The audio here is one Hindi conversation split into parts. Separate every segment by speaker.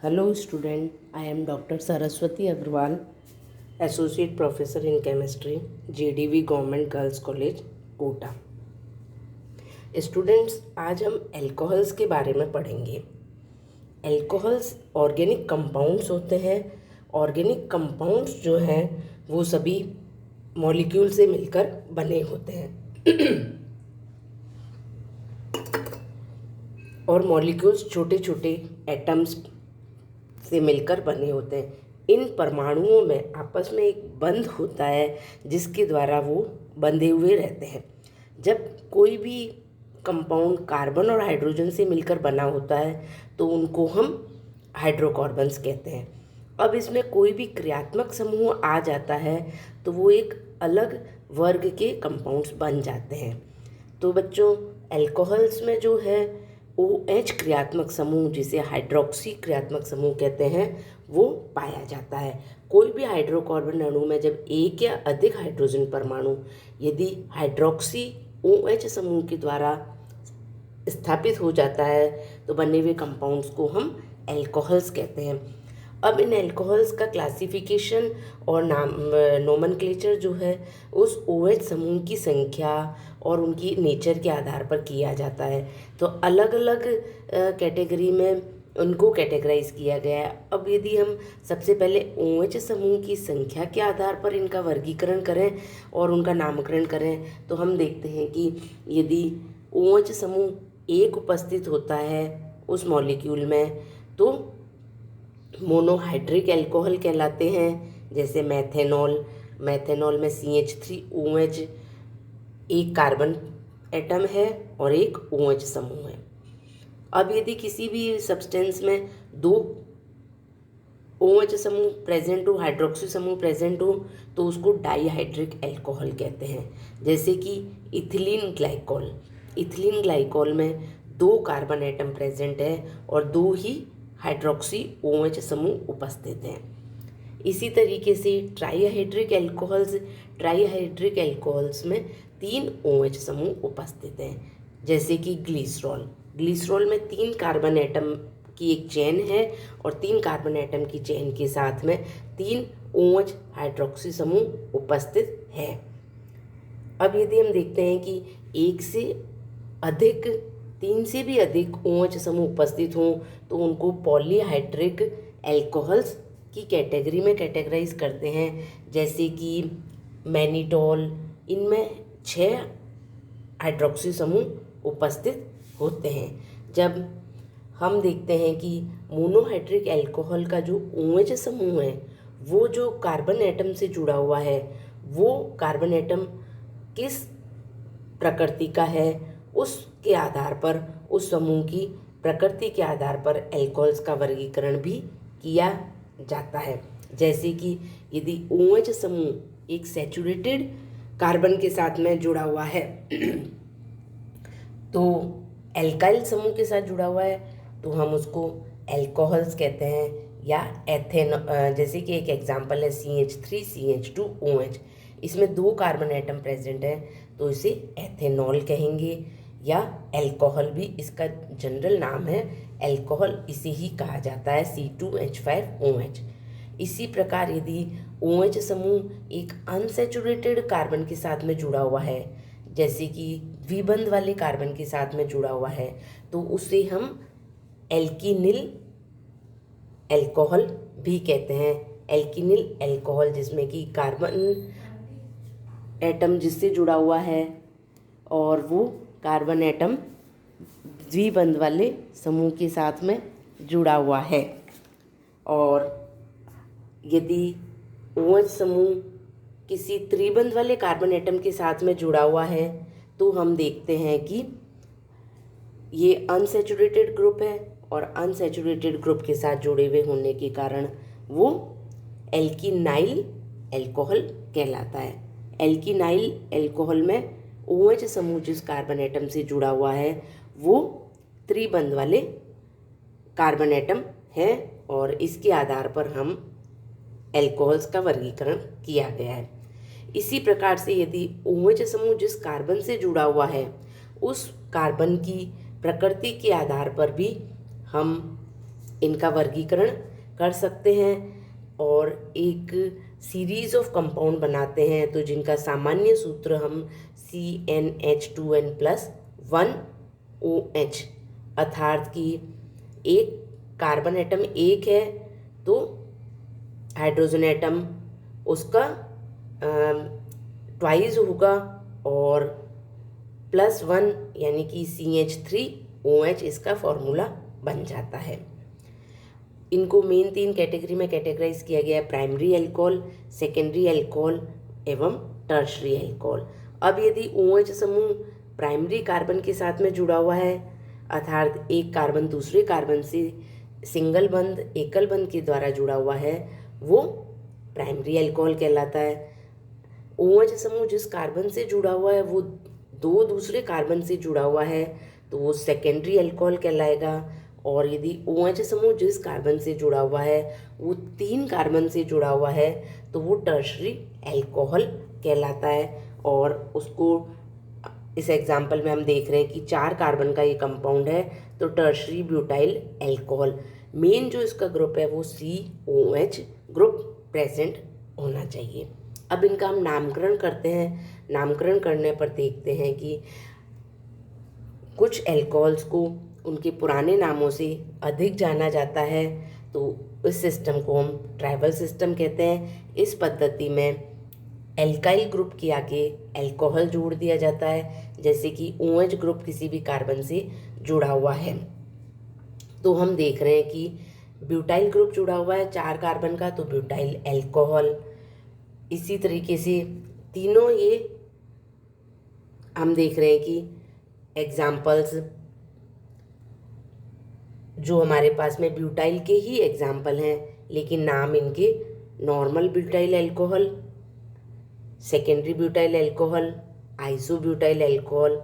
Speaker 1: Hello student, I am Dr. Saraswati Agrawal, Associate Professor in Chemistry, JDV Government Girls College, Kota. Students, आज हम एल्कोहल्स के बारे में पढ़ेंगे। एल्कोहल्स ऑर्गेनिक कंपाउंड्स होते हैं। ऑर्गेनिक कंपाउंड्स जो हैं वो सभी मॉलिक्यूल से मिलकर बने होते हैं और मॉलिक्यूल्स छोटे छोटे एटम्स से मिलकर बने होते हैं। इन परमाणुओं में आपस में एक बंध होता है जिसके द्वारा वो बंधे हुए रहते हैं। जब कोई भी कंपाउंड कार्बन और हाइड्रोजन से मिलकर बना होता है तो उनको हम हाइड्रोकार्बन्स कहते हैं। अब इसमें कोई भी क्रियात्मक समूह आ जाता है तो वो एक अलग वर्ग के कंपाउंड्स बन जाते हैं। तो बच्चों, एल्कोहल्स में जो है OH क्रियात्मक समूह, जिसे हाइड्रोक्सी क्रियात्मक समूह कहते हैं, वो पाया जाता है। कोई भी हाइड्रोकार्बन अणु में जब एक या अधिक हाइड्रोजन परमाणु यदि हाइड्रोक्सी OH समूह के द्वारा स्थापित हो जाता है तो बने हुए कंपाउंड्स को हम एल्कोहल्स कहते हैं। अब इन एल्कोहल्स का क्लासिफिकेशन और नोमेनक्लेचर जो है उस OH समूह की संख्या और उनकी नेचर के आधार पर किया जाता है। तो अलग अलग कैटेगरी में उनको कैटेगराइज किया गया है। अब यदि हम सबसे पहले OH समूह की संख्या के आधार पर इनका वर्गीकरण करें और उनका नामकरण करें तो हम देखते हैं कि यदि OH समूह एक उपस्थित होता है उस मॉलिक्यूल में तो मोनोहाइड्रिक एल्कोहल कहलाते हैं। जैसे मैथेनॉल में CH3OH एक कार्बन एटम है और एक OH समूह है। अब यदि किसी भी सब्सटेंस में दो OH समूह प्रेजेंट हो, हाइड्रोक्सी समूह प्रेजेंट हो, तो उसको डाईहाइड्रिक एल्कोहल कहते हैं। जैसे कि इथिलीन ग्लाइकॉल में दो कार्बन एटम प्रेजेंट है और दो ही हाइड्रोक्सी OH समूह उपस्थित हैं। इसी तरीके से ट्राईहाइड्रिक एल्कोहल्स में 3 OH समूह उपस्थित हैं। जैसे कि ग्लिसरॉल में 3 कार्बन एटम की एक चेन है और 3 कार्बन एटम की चेन के साथ में 3 OH हाइड्रोक्सी समूह उपस्थित है। अब यदि हम देखते हैं कि 3 से भी अधिक OH समूह उपस्थित हों तो उनको पॉलीहाइड्रिक एल्कोहल्स की कैटेगरी में कैटेगराइज करते हैं। जैसे कि मैनिटॉल, इनमें 6 हाइड्रोक्सी समूह उपस्थित होते हैं। जब हम देखते हैं कि मोनोहाइड्रिक एल्कोहल का जो OH समूह है वो जो कार्बन एटम से जुड़ा हुआ है वो कार्बन एटम किस प्रकृति का है उसके आधार पर, उस समूह की प्रकृति के आधार पर एल्कोहल्स का वर्गीकरण भी किया जाता है। जैसे कि यदि OH समूह एक सैचुरेटेड कार्बन के साथ में जुड़ा हुआ है तो एल्काइल समूह के साथ जुड़ा हुआ है तो हम उसको एल्कोहल्स कहते हैं। या जैसे कि एक एग्जांपल है CH3CH2OH, इसमें 2 कार्बन एटम प्रेजेंट है तो इसे एथेनॉल कहेंगे या एल्कोहल भी इसका जनरल नाम है। एल्कोहल इसे ही कहा जाता है C2H5OH। इसी प्रकार यदि OH समूह एक अनसैचुरेटेड कार्बन के साथ में जुड़ा हुआ है, जैसे कि द्विबंध वाले कार्बन के साथ में जुड़ा हुआ है, तो उसे हम एल्किनिल एल्कोहल भी कहते हैं। एल्किनिल एल्कोहल जिसमें कि कार्बन एटम जिससे जुड़ा हुआ है और वो कार्बन एटम द्विबंध वाले समूह के साथ में जुड़ा हुआ है। और यदि OH समूह किसी त्रिबंध वाले कार्बन एटम के साथ में जुड़ा हुआ है तो हम देखते हैं कि ये अनसैचुरेटेड ग्रुप है और अनसैचुरेटेड ग्रुप के साथ जुड़े हुए होने के कारण वो एल्किनाइल एल्कोहल कहलाता है। एल्किनाइल एल्कोहल में OH समूह जिस कार्बन एटम से जुड़ा हुआ है वो त्रिबंध वाले कार्बन एटम है और इसके आधार पर हम एल्कोहल्स का वर्गीकरण किया गया है। इसी प्रकार से यदि OH समूह जिस कार्बन से जुड़ा हुआ है उस कार्बन की प्रकृति के आधार पर भी हम इनका वर्गीकरण कर सकते हैं और एक सीरीज ऑफ कंपाउंड बनाते हैं, तो जिनका सामान्य सूत्र हम CnH2n+1OH, अर्थात कि एक कार्बन एटम एक है तो हाइड्रोजन एटम उसका ट्वाइस होगा और +1 यानी कि CH3OH इसका फॉर्मूला बन जाता है। इनको मेन 3 कैटेगरी में कैटेगराइज किया गया है, प्राइमरी अल्कोहल, सेकेंडरी अल्कोहल एवं टर्शरी अल्कोहल। अब यदि OH समूह प्राइमरी कार्बन के साथ में जुड़ा हुआ है, अर्थात एक कार्बन दूसरे कार्बन से सिंगल बंध एकल बंध के द्वारा जुड़ा हुआ है, वो प्राइमरी अल्कोहल कहलाता है। OH समूह जिस कार्बन से जुड़ा हुआ है वो 2 दूसरे कार्बन से जुड़ा हुआ है तो वो सेकेंडरी अल्कोहल कहलाएगा। और यदि OH समूह जिस कार्बन से जुड़ा हुआ है वो 3 कार्बन से जुड़ा हुआ है तो वो टर्शरी अल्कोहल कहलाता है। और उसको इस एग्जाम्पल में हम देख रहे हैं कि 4 कार्बन का ये कंपाउंड है तो टर्शरी ब्यूटाइल अल्कोहल। मेन जो इसका ग्रुप है वो COH ग्रुप प्रेजेंट होना चाहिए। अब इनका हम नामकरण करते हैं। नामकरण करने पर देखते हैं कि कुछ अल्कोहल्स को उनके पुराने नामों से अधिक जाना जाता है, तो इस सिस्टम को हम ट्राइबल सिस्टम कहते हैं। इस पद्धति में एल्काइल ग्रुप के आगे अल्कोहल जोड़ दिया जाता है, जैसे कि OH ग्रुप किसी भी कार्बन से जुड़ा हुआ है। तो हम देख रहे हैं कि ब्यूटाइल ग्रुप जुड़ा हुआ है 4 कार्बन का, तो ब्यूटाइल अल्कोहल। इसी तरीके से तीनों ये हम देख रहे हैं कि एग्जाम्पल्स जो हमारे पास में ब्यूटाइल के ही एग्जाम्पल हैं, लेकिन नाम इनके normal butyl alcohol, secondary butyl alcohol, isobutyl alcohol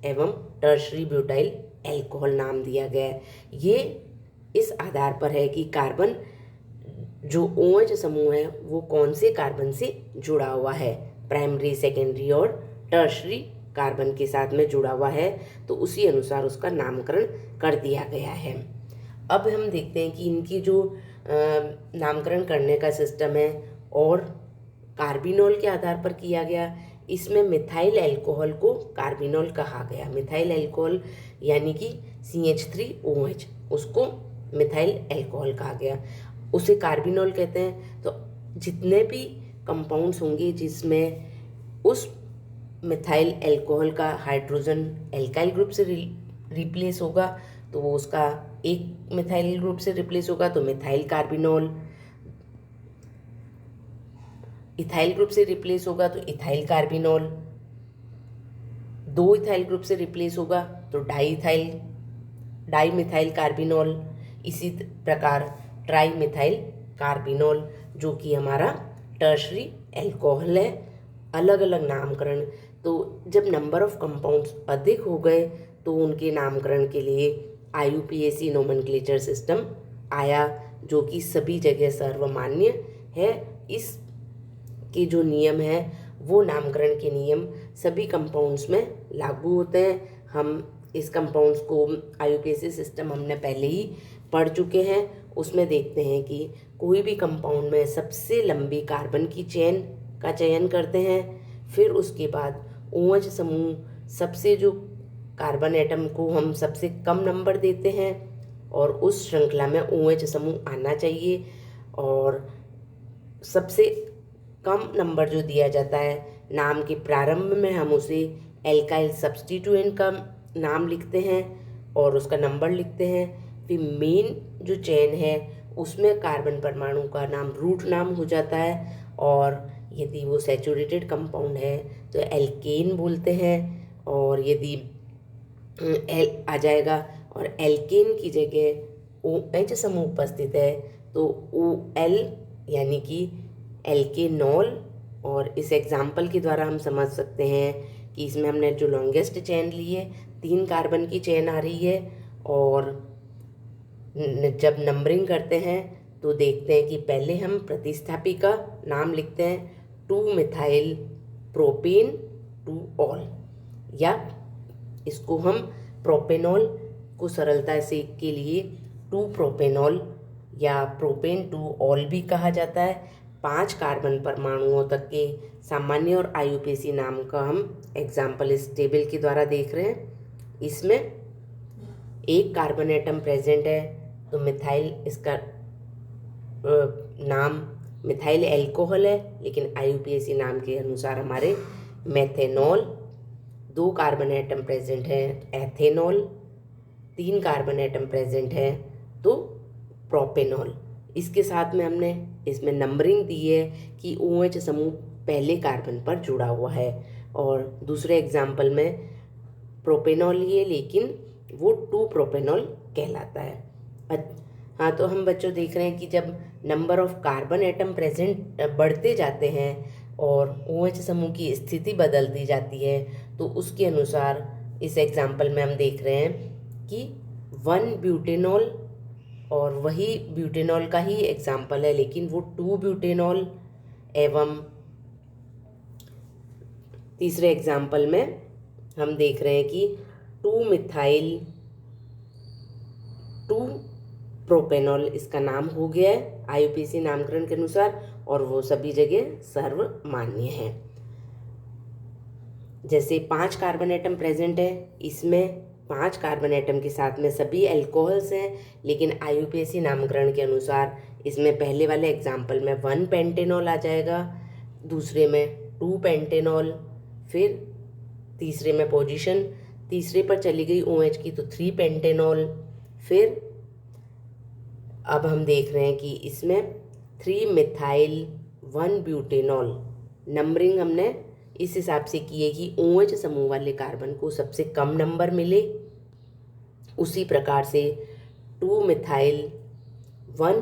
Speaker 1: एवं टर्शरी ब्यूटाइल अल्कोहल नाम दिया गया है। ये इस आधार पर है कि कार्बन जो OH समूह है वो कौन से कार्बन से जुड़ा हुआ है, प्राइमरी, सेकेंडरी और टर्शरी कार्बन के साथ में जुड़ा हुआ है, तो उसी अनुसार उसका नामकरण कर दिया गया है। अब हम देखते हैं कि इनकी जो नामकरण करने का सिस्टम है और कार्बिनॉल के आधार पर किया गया। इसमें मिथाइल अल्कोहल को कार्बिनॉल कहा गया। मिथाइल अल्कोहल यानी कि CH3OH, उसको मिथाइल अल्कोहल कहा गया, उसे कार्बिनॉल कहते हैं। तो जितने भी कंपाउंड्स होंगे जिसमें उस मिथाइल अल्कोहल का हाइड्रोजन एल्काइल ग्रुप से रिप्लेस होगा तो वो उसका एक मिथाइल ग्रुप से रिप्लेस होगा तो मिथाइल कार्बिनॉल, इथाइल ग्रुप से रिप्लेस होगा तो इथाइल कार्बिनॉल, 2 इथाइल ग्रुप से रिप्लेस होगा तो डाई मिथाइल कार्बिनॉल, इसी प्रकार ट्राई मिथाइल कार्बिनॉल, जो कि हमारा टर्शरी अल्कोहल है। अलग अलग नामकरण, तो जब नंबर ऑफ कंपाउंड्स अधिक हो गए तो उनके नामकरण के लिए IUPAC नोमेनक्लेचर सिस्टम आया, जो कि सभी जगह सर्वमान्य है। इस के जो नियम है वो नामकरण के नियम सभी कंपाउंड्स में लागू होते हैं। हम इस कंपाउंड्स को IUPAC सिस्टम हमने पहले ही पढ़ चुके हैं। उसमें देखते हैं कि कोई भी कंपाउंड में सबसे लंबी कार्बन की चेन का चयन करते हैं, फिर उसके बाद OH समूह सबसे जो कार्बन एटम को हम सबसे कम नंबर देते हैं और उस श्रृंखला में OH समूह आना चाहिए, और सबसे कम नंबर जो दिया जाता है नाम के प्रारंभ में हम उसे एल्काइल सब्स्टिट्यूएंट का नाम लिखते हैं और उसका नंबर लिखते हैं। फिर मेन जो चेन है उसमें कार्बन परमाणु का नाम रूट नाम हो जाता है, और यदि वो सैचुरेटेड कंपाउंड है तो एल्केन बोलते हैं, और यदि एल आ जाएगा और एल्केन की जगह OH समूह उपस्थित है तो OL यानी कि एल्केनॉल। और इस एग्जाम्पल के द्वारा हम समझ सकते हैं कि इसमें हमने जो लॉन्गेस्ट चेन ली है 3 कार्बन की चेन आ रही है, और जब नंबरिंग करते हैं तो देखते हैं कि पहले हम प्रतिस्थापी का नाम लिखते हैं 2 मिथाइल प्रोपेन 2 ऑल, या इसको हम प्रोपेनॉल को सरलता से के लिए टू प्रोपेनॉल या प्रोपेन टू ऑल भी कहा जाता है। 5 कार्बन परमाणुओं तक के सामान्य और आईयूपीएसी नाम का हम एग्जाम्पल इस टेबल के द्वारा देख रहे हैं। इसमें एक कार्बन एटम प्रेजेंट है तो मिथाइल, इसका नाम मिथाइल एल्कोहल है, लेकिन आईयूपीएसी नाम के अनुसार हमारे मेथेनॉल। 2 कार्बन एटम प्रेजेंट है एथेनॉल। 3 कार्बन एटम प्रेजेंट है तो प्रोपेनॉल। इसके साथ में हमने इसमें नंबरिंग दी है कि OH समूह पहले कार्बन पर जुड़ा हुआ है, और दूसरे एग्जाम्पल में प्रोपेनॉल ही है लेकिन वो 2 प्रोपेनॉल कहलाता है। हाँ, तो हम बच्चों देख रहे हैं कि जब number of carbon atom present बढ़ते जाते हैं और OH समूह की स्थिति बदलती जाती है, तो उसके अनुसार इस एग्जाम्पल में हम देख रहे हैं कि 1 ब्यूटेनॉल, और वही ब्यूटेनॉल का ही एग्जाम्पल है लेकिन वो 2 ब्यूटेनॉल, एवं तीसरे एग्जाम्पल में हम देख रहे हैं कि 2 मिथाइल 2 प्रोपेनॉल इसका नाम हो गया है आईयूपीएसी नामकरण के अनुसार, और वो सभी जगह सर्वमान्य है। जैसे 5 कार्बन एटम प्रेजेंट है, इसमें 5 कार्बन एटम के साथ में सभी एल्कोहल्स हैं, लेकिन आईयूपीएसी नामकरण के अनुसार इसमें पहले वाले एग्जाम्पल में 1 पेंटेनॉल आ जाएगा, दूसरे में 2 पेंटेनॉल, फिर तीसरे में पोजीशन तीसरे पर चली गई OH की तो 3 पेंटेनॉल। फिर अब हम देख रहे हैं कि इसमें 3 मिथाइल 1 ब्यूटेनॉल। नंबरिंग हमने इस हिसाब से की है कि OH समूह वाले कार्बन को सबसे कम नंबर मिले। उसी प्रकार से 2 मिथाइल 1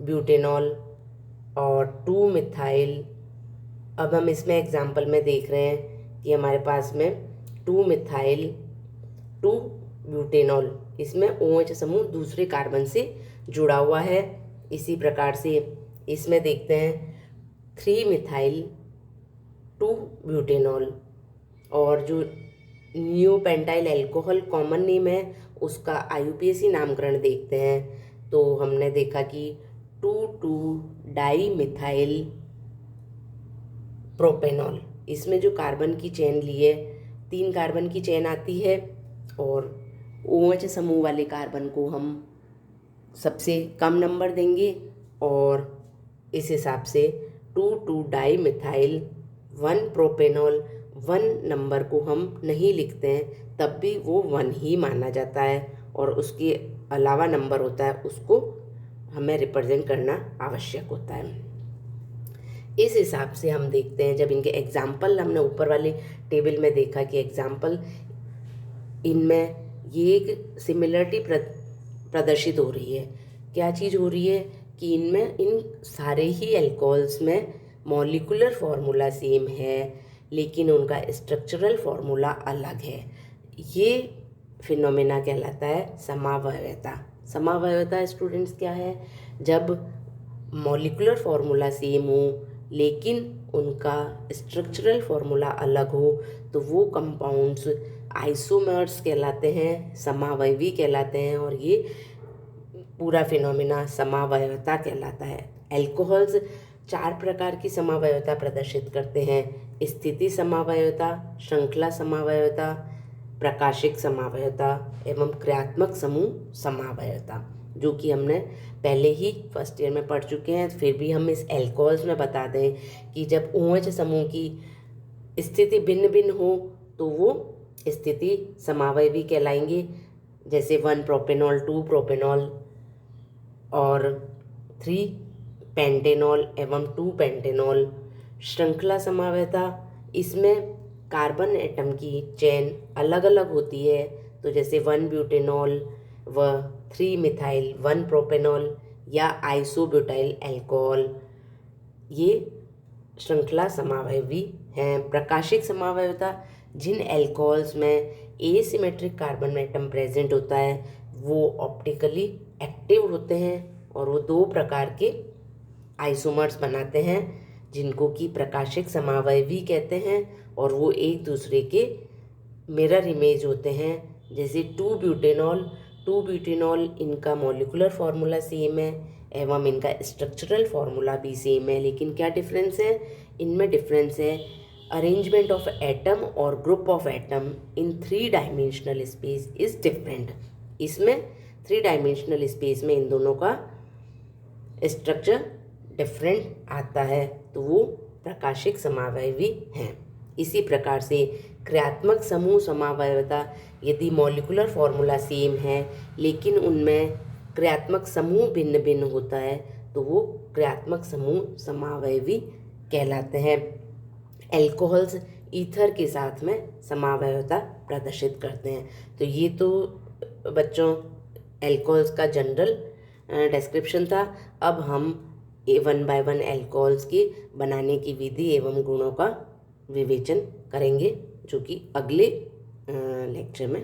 Speaker 1: ब्यूटेनॉल और 2 मिथाइल, अब हम इसमें एग्जाम्पल में देख रहे हैं कि हमारे पास में 2 मिथाइल 2 ब्यूटेनॉल, इसमें OH समूह दूसरे कार्बन से जुड़ा हुआ है। इसी प्रकार से इसमें देखते हैं 3 मिथाइल 2 ब्यूटेनॉल, और जो नियोपेंटाइल अल्कोहल कॉमन नेम है उसका आईयूपीएसी नामकरण देखते हैं, तो हमने देखा कि 2,2 डाई मिथाइल प्रोपेनॉल। इसमें जो कार्बन की चेन ली है 3 कार्बन की चेन आती है, और OH समूह वाले कार्बन को हम सबसे कम नंबर देंगे, और इस हिसाब से 2,2 डाई मिथाइल 1 प्रोपेनॉल 1 नंबर को हम नहीं लिखते हैं, तब भी वो 1 ही माना जाता है, और उसके अलावा नंबर होता है उसको हमें रिप्रेजेंट करना आवश्यक होता है। इस हिसाब से हम देखते हैं, जब इनके एग्जाम्पल हमने ऊपर वाले टेबल में देखा कि एग्जाम्पल इनमें ये एक सिमिलरिटी प्रदर्शित हो रही है। क्या चीज़ हो रही है कि इनमें इन सारे ही अल्कोहल्स में मॉलिक्यूलर फार्मूला सेम है लेकिन उनका स्ट्रक्चरल फार्मूला अलग है। ये फिनोमेना कहलाता है समावयवता। समावयवता स्टूडेंट्स क्या है? जब मॉलिक्यूलर फार्मूला सेम हो लेकिन उनका स्ट्रक्चरल फार्मूला अलग हो तो वो कंपाउंड्स आइसोमर्स कहलाते हैं, समावयवी कहलाते हैं, और ये पूरा फिनोमेना समावयवता कहलाता है। अल्कोहल्स 4 प्रकार की समावयवता प्रदर्शित करते हैं: स्थिति समावयवता, श्रृंखला समावयवता, प्रकाशिक समावयवता एवं क्रियात्मक समूह समावयवता, जो कि हमने पहले ही फर्स्ट ईयर में पढ़ चुके हैं। फिर भी हम इस अल्कोहल्स में बता दें कि जब OH समूह की स्थिति भिन्न भिन्न हो तो वो स्थिति समावयवी कहलाएंगे, जैसे 1 प्रोपेनॉल 2 प्रोपेनॉल और 3 पेंटेनॉल एवं 2 पेंटेनॉल। श्रृंखला समावयवता, इसमें कार्बन एटम की चेन अलग अलग होती है, तो जैसे 1 ब्यूटेनॉल व 3 मिथाइल 1 प्रोपेनॉल या आइसोब्यूटाइल अल्कोहल, ये श्रृंखला समावयवी हैं। प्रकाशिक समावयवता, जिन अल्कोहल्स में एसिमेट्रिक कार्बन एटम प्रेजेंट होता है वो ऑप्टिकली एक्टिव होते हैं और वो 2 प्रकार के आइसोमर्स बनाते हैं जिनको कि प्रकाशिक समावयवी कहते हैं, और वो एक दूसरे के मिरर इमेज होते हैं। जैसे 2 ब्यूटेनॉल 2-ब्यूटेनॉल, इनका मॉलिक्यूलर फार्मूला सेम है एवं इनका स्ट्रक्चरल फार्मूला भी सेम है, लेकिन क्या डिफरेंस है? इनमें डिफरेंस है अरेंजमेंट ऑफ एटम और group of atom in 3 dimensional space is different. इसमें 3 डायमेंशनल स्पेस में इन दोनों का स्ट्रक्चर डिफरेंट आता है, तो वो प्रकाशिक समावयवी हैं। इसी प्रकार से क्रियात्मक समूह समावयवता, यदि मॉलिक्यूलर फार्मूला सेम है लेकिन उनमें क्रियात्मक समूह भिन्न भिन्न होता है, तो वो क्रियात्मक समूह समावयवी कहलाते हैं। एल्कोहल्स ईथर के साथ में समावयवता प्रदर्शित करते हैं। तो ये तो बच्चों एल्कोहल्स का जनरल डिस्क्रिप्शन था। अब हम 1 बाय 1 एल्कोहल्स की बनाने की विधि एवं गुणों का विवेचन करेंगे, जो कि अगले लेक्चर में